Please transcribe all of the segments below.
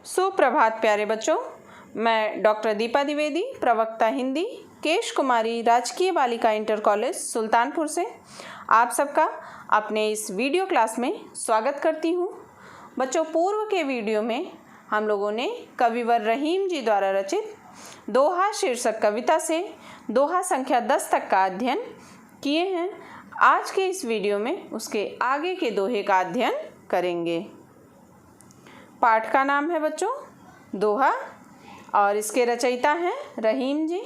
सुप्रभात प्यारे बच्चों, मैं डॉक्टर दीपा द्विवेदी, प्रवक्ता हिंदी, केश कुमारी राजकीय बालिका इंटर कॉलेज सुल्तानपुर से आप सबका अपने इस वीडियो क्लास में स्वागत करती हूँ। बच्चों, पूर्व के वीडियो में हम लोगों ने कविवर रहीम जी द्वारा रचित दोहा शीर्षक कविता से दोहा संख्या 10 तक का अध्ययन किए हैं। आज के इस वीडियो में उसके आगे के दोहे का अध्ययन करेंगे। पाठ का नाम है बच्चों दोहा और इसके रचयिता हैं रहीम जी।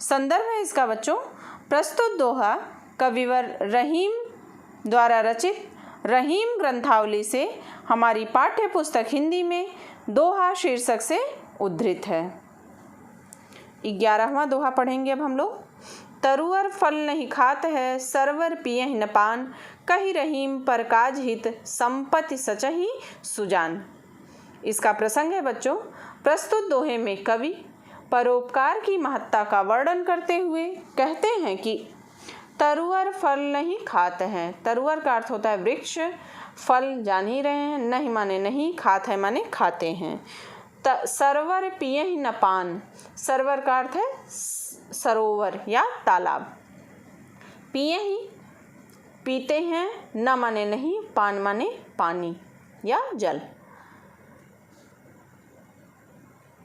संदर्भ है इसका बच्चों प्रस्तुत दोहा कविवर रहीम द्वारा रचित रहीम ग्रंथावली से हमारी पाठ्य पुस्तक हिंदी में दोहा शीर्षक से उद्धृत है। 11वां दोहा पढ़ेंगे अब हम लोग। तरुअर फल नहीं खात है, सरवर पियहि न पान, कहि रहीम पर काज हित, संपत्ति सचहि सुजान। इसका प्रसंग है बच्चों, प्रस्तुत दोहे में कवि परोपकार की महत्ता का वर्णन करते हुए कहते हैं कि तरुअर फल नहीं खात है। तरुअर का अर्थ होता है वृक्ष, फल जान ही रहे हैं, नहीं माने नहीं, खात है माने खाते हैं। सरवर पियहि न पान, सरवर का अर्थ है सरोवर या तालाब, पियहि पीते हैं, न माने नहीं, पान माने पानी या जल।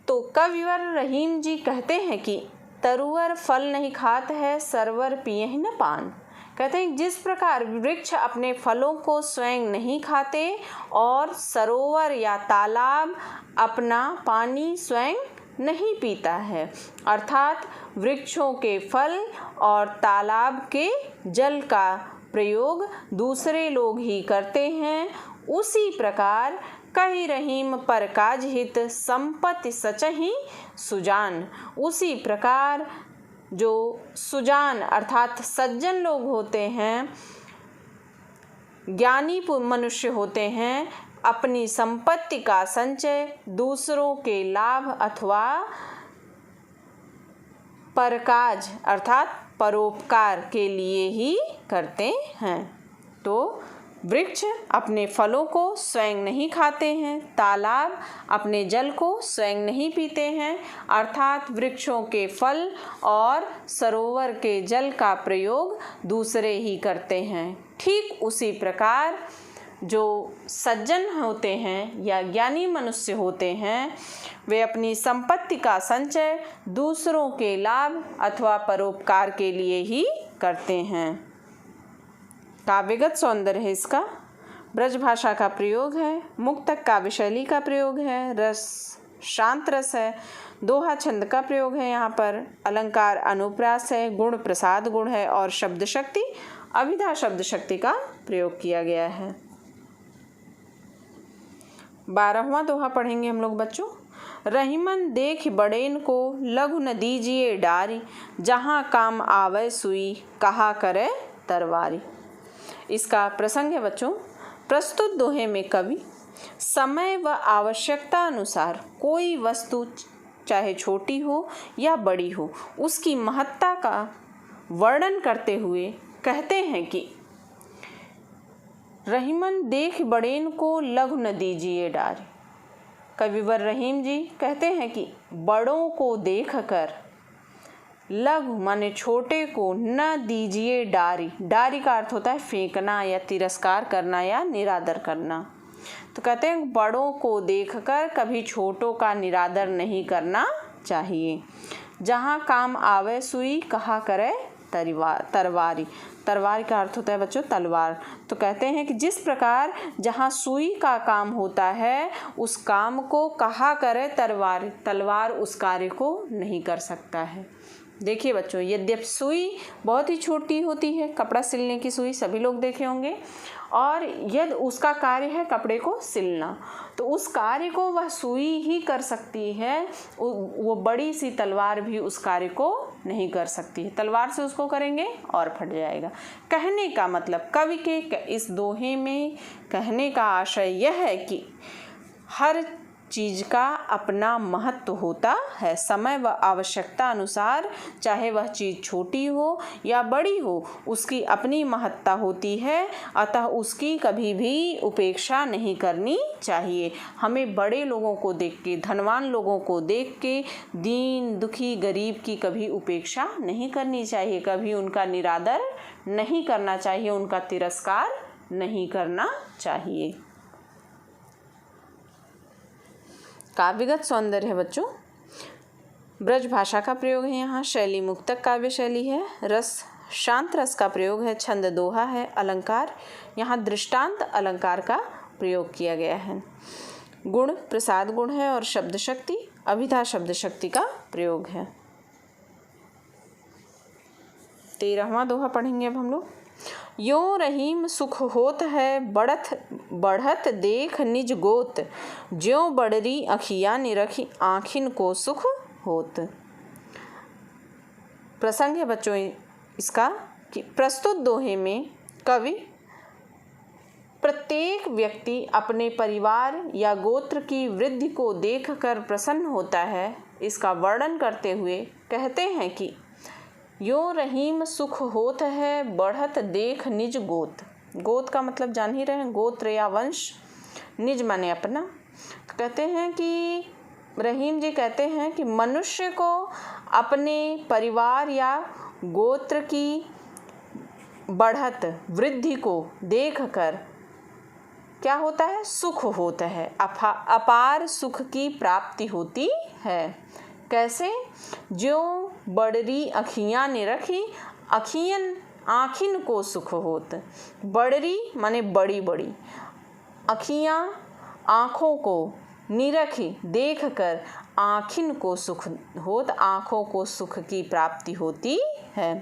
तो कविवर रहीम जी कहते हैं कि तरुअर फल नहीं खात है, सरवर पियहि न पान। कहते हैं जिस प्रकार वृक्ष अपने फलों को स्वयं नहीं खाते और सरोवर या तालाब अपना पानी स्वयं नहीं पीता है, अर्थात वृक्षों के फल और तालाब के जल का प्रयोग दूसरे लोग ही करते हैं, उसी प्रकार कहि रहीम पर काज हित, संपत्ति सचहि सुजान। उसी प्रकार जो सुजान अर्थात सज्जन लोग होते हैं, ज्ञानी मनुष्य होते हैं, अपनी संपत्ति का संचय दूसरों के लाभ अथवा परकाज अर्थात परोपकार के लिए ही करते हैं। तो वृक्ष अपने फलों को स्वयं नहीं खाते हैं, तालाब अपने जल को स्वयं नहीं पीते हैं, अर्थात वृक्षों के फल और सरोवर के जल का प्रयोग दूसरे ही करते हैं। ठीक उसी प्रकार जो सज्जन होते हैं या ज्ञानी मनुष्य होते हैं, वे अपनी संपत्ति का संचय दूसरों के लाभ अथवा परोपकार के लिए ही करते हैं। काव्यगत सौंदर्य है इसका, ब्रज भाषा का प्रयोग है, मुक्तक काव्य शैली का प्रयोग है, रस शांत रस है, दोहा छंद का प्रयोग है, यहाँ पर अलंकार अनुप्रास है, गुण प्रसाद गुण है और शब्द शक्ति अभिधा शब्द शक्ति का प्रयोग किया गया है। 12वां दोहा पढ़ेंगे हम लोग बच्चों। रहीमन देख बड़ेन को, लघु न दीजिए डारी, जहाँ काम आवे सुई, कहा करे तरवारी। इसका प्रसंग है बच्चों, प्रस्तुत दोहे में कवि समय व आवश्यकता अनुसार कोई वस्तु चाहे छोटी हो या बड़ी हो, उसकी महत्ता का वर्णन करते हुए कहते हैं कि रहीमन देख बड़ेन को, लघु न दीजिए डारी। कविवर रहीम जी कहते हैं कि बड़ों को देखकर, लघु माने छोटे को, न दीजिए डारी। डारी का अर्थ होता है फेंकना या तिरस्कार करना या निरादर करना। तो कहते हैं बड़ों को देखकर कभी छोटों का निरादर नहीं करना चाहिए। जहाँ काम आवे सुई, कहा करे तरवारी। तरवार का अर्थ होता है बच्चों तलवार। तो कहते हैं कि जिस प्रकार जहाँ सुई का काम होता है, उस काम को कहा करे तरवार, तलवार उस कार्य को नहीं कर सकता है। देखिए बच्चों, यद्यपि सुई बहुत ही छोटी होती है, कपड़ा सिलने की सुई सभी लोग देखे होंगे, और यदि उसका कार्य है कपड़े को सिलना, तो उस कार्य को वह सुई ही कर सकती है, वो बड़ी सी तलवार भी उस कार्य को नहीं कर सकती है। तलवार से उसको करेंगे और फट जाएगा। कहने का मतलब, कवि के इस दोहे में कहने का आशय यह है कि हर चीज़ का अपना महत्व होता है। समय व आवश्यकता अनुसार चाहे वह चीज़ छोटी हो या बड़ी हो, उसकी अपनी महत्ता होती है, अतः उसकी कभी भी उपेक्षा नहीं करनी चाहिए। हमें बड़े लोगों को देख के, धनवान लोगों को देख के दीन दुखी गरीब की कभी उपेक्षा नहीं करनी चाहिए, कभी उनका निरादर नहीं करना चाहिए, उनका तिरस्कार नहीं करना चाहिए। काव्यगत सौंदर्य है बच्चों, ब्रज भाषा का प्रयोग है, यहाँ शैली मुक्तक काव्य शैली है, रस शांत रस का प्रयोग है, छंद दोहा है, अलंकार यहाँ दृष्टांत अलंकार का प्रयोग किया गया है, गुण प्रसाद गुण है और शब्द शक्ति अभिधा शब्द शक्ति का प्रयोग है। 13वां दोहा पढ़ेंगे अब हम लोग। यो रहीम सुख होत है बढ़त देख निज गोत, ज्यों बड़री अखिया निरखी आँखिन को सुख होत। प्रसंग है बच्चों इसका कि प्रस्तुत दोहे में कवि प्रत्येक व्यक्ति अपने परिवार या गोत्र की वृद्धि को देखकर प्रसन्न होता है, इसका वर्णन करते हुए कहते हैं कि यो रहीम सुख होत है बढ़त देख निज गोत। गोत का मतलब जान ही रहे हैं, गोत्र या वंश, निज माने अपना। कहते हैं कि रहीम जी कहते हैं कि मनुष्य को अपने परिवार या गोत्र की बढ़त वृद्धि को देखकर क्या होता है, सुख होता है, अपार सुख की प्राप्ति होती है। कैसे? जो बड़री अखियाँ ने रखी, अखियन आँखिन को सुख होत। बड़री माने बड़ी बड़ी, अखियाँ आँखों को, निरखी देख कर आँखिन को सुख होत, आँखों को सुख की प्राप्ति होती है।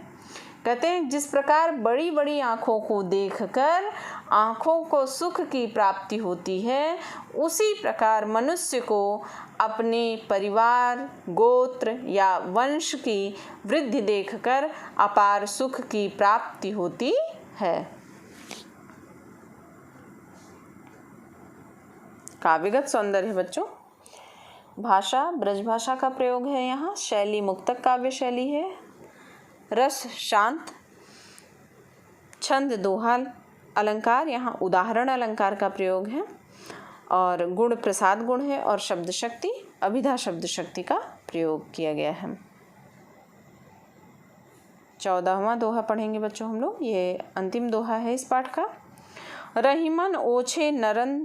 कहते हैं जिस प्रकार बड़ी बड़ी आँखों को देखकर आँखों को सुख की प्राप्ति होती है, उसी प्रकार मनुष्य को अपने परिवार, गोत्र या वंश की वृद्धि देखकर अपार सुख की प्राप्ति होती है। काव्यगत सौंदर्य है बच्चों, भाषा ब्रज भाषा का प्रयोग है, यहाँ शैली मुक्तक काव्य शैली है, रस शांत, छंद दोहा, अलंकार यहाँ उदाहरण अलंकार का प्रयोग है, और गुण प्रसाद गुण है और शब्द शक्ति अभिधा शब्द शक्ति का प्रयोग किया गया है। 14वां दोहा पढ़ेंगे बच्चों हम लोग, ये अंतिम दोहा है इस पाठ का। रहीमन ओछे नरन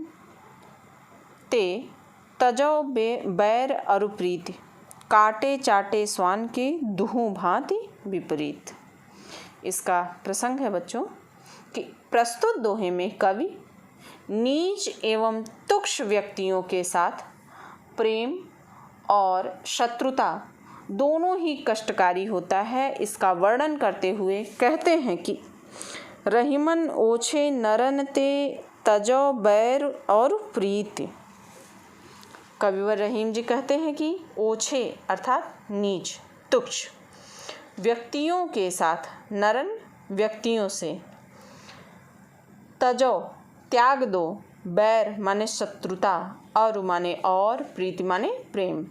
ते तजो बैर अरु प्रीति, काटे चाटे स्वान के दुहु भांति विपरीत। इसका प्रसंग है बच्चों कि प्रस्तुत दोहे में कवि नीच एवं तुच्छ व्यक्तियों के साथ प्रेम और शत्रुता दोनों ही कष्टकारी होता है, इसका वर्णन करते हुए कहते हैं कि रहीमन ओछे नरन ते तजो बैर और प्रीति। कविवर रहीम जी कहते हैं कि ओछे अर्थात नीच, तुच्छ व्यक्तियों के साथ, नरन व्यक्तियों से, तजो त्याग दो, बैर माने शत्रुता, और माने और, प्रीति माने प्रेम।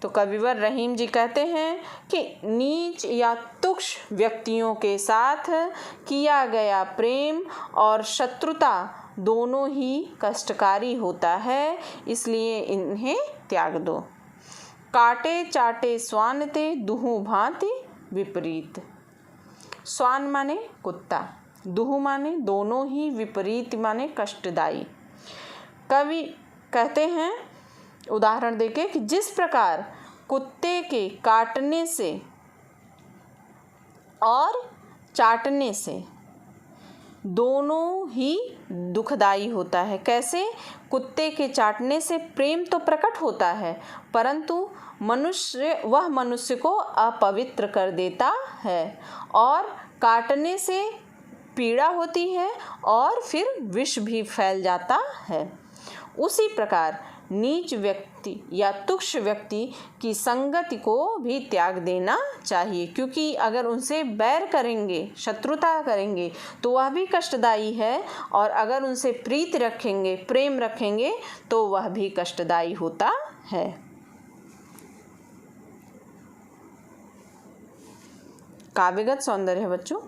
तो कविवर रहीम जी कहते हैं कि नीच या तुच्छ व्यक्तियों के साथ किया गया प्रेम और शत्रुता दोनों ही कष्टकारी होता है, इसलिए इन्हें त्याग दो। काटे चाटे स्वान ते दुहु भांति विपरीत। स्वान माने कुत्ता, दुहु माने दोनों ही, विपरीत माने कष्टदायी। कवि कहते हैं उदाहरण देके कि जिस प्रकार कुत्ते के काटने से और चाटने से दोनों ही दुखदाई होता है। कैसे? कुत्ते के चाटने से प्रेम तो प्रकट होता है, परंतु वह मनुष्य को अपवित्र कर देता है, और काटने से पीड़ा होती है और फिर विष भी फैल जाता है। उसी प्रकार नीच व्यक्ति या तुच्छ व्यक्ति की संगति को भी त्याग देना चाहिए, क्योंकि अगर उनसे बैर करेंगे, शत्रुता करेंगे तो वह भी कष्टदायी है, और अगर उनसे प्रीत रखेंगे, प्रेम रखेंगे तो वह भी कष्टदायी होता है। काव्यगत सौंदर्य है बच्चों।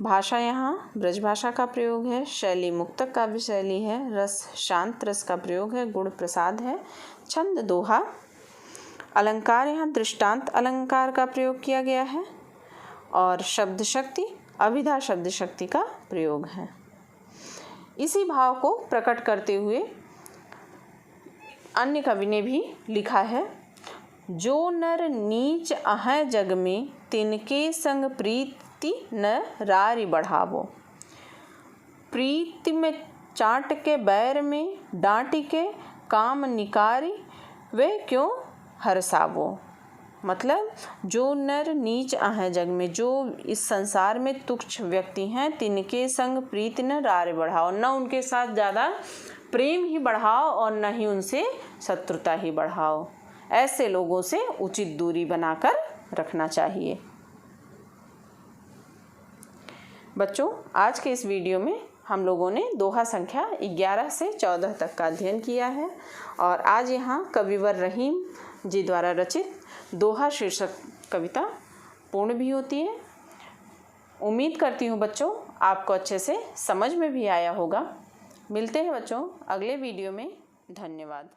भाषा यहाँ ब्रज भाषा का प्रयोग है, शैली मुक्तक काव्य शैली है, रस शांत रस का प्रयोग है, गुण प्रसाद है, छंद दोहा, अलंकार यहाँ दृष्टांत अलंकार का प्रयोग किया गया है, और शब्द शक्ति अभिधा शब्द शक्ति का प्रयोग है। इसी भाव को प्रकट करते हुए अन्य कवि ने भी लिखा है, जो नर नीच अहै जग में, तिनके संग प्रीति न रारि बढ़ावो। प्रीति में चाट के, बैर में डांटी के, काम निकारी वे क्यों हरसावो। मतलब जो नर नीच अहै जग में, जो इस संसार में तुच्छ व्यक्ति हैं, तिनके संग प्रीति न रारि बढ़ाओ, न उनके साथ ज़्यादा प्रेम ही बढ़ाओ और न ही उनसे शत्रुता ही बढ़ाओ। ऐसे लोगों से उचित दूरी बनाकर रखना चाहिए। बच्चों, आज के इस वीडियो में हम लोगों ने दोहा संख्या 11 से 14 तक का अध्ययन किया है, और आज यहाँ कविवर रहीम जी द्वारा रचित दोहा शीर्षक कविता पूर्ण भी होती है। उम्मीद करती हूँ बच्चों आपको अच्छे से समझ में भी आया होगा। मिलते हैं बच्चों अगले वीडियो में। धन्यवाद।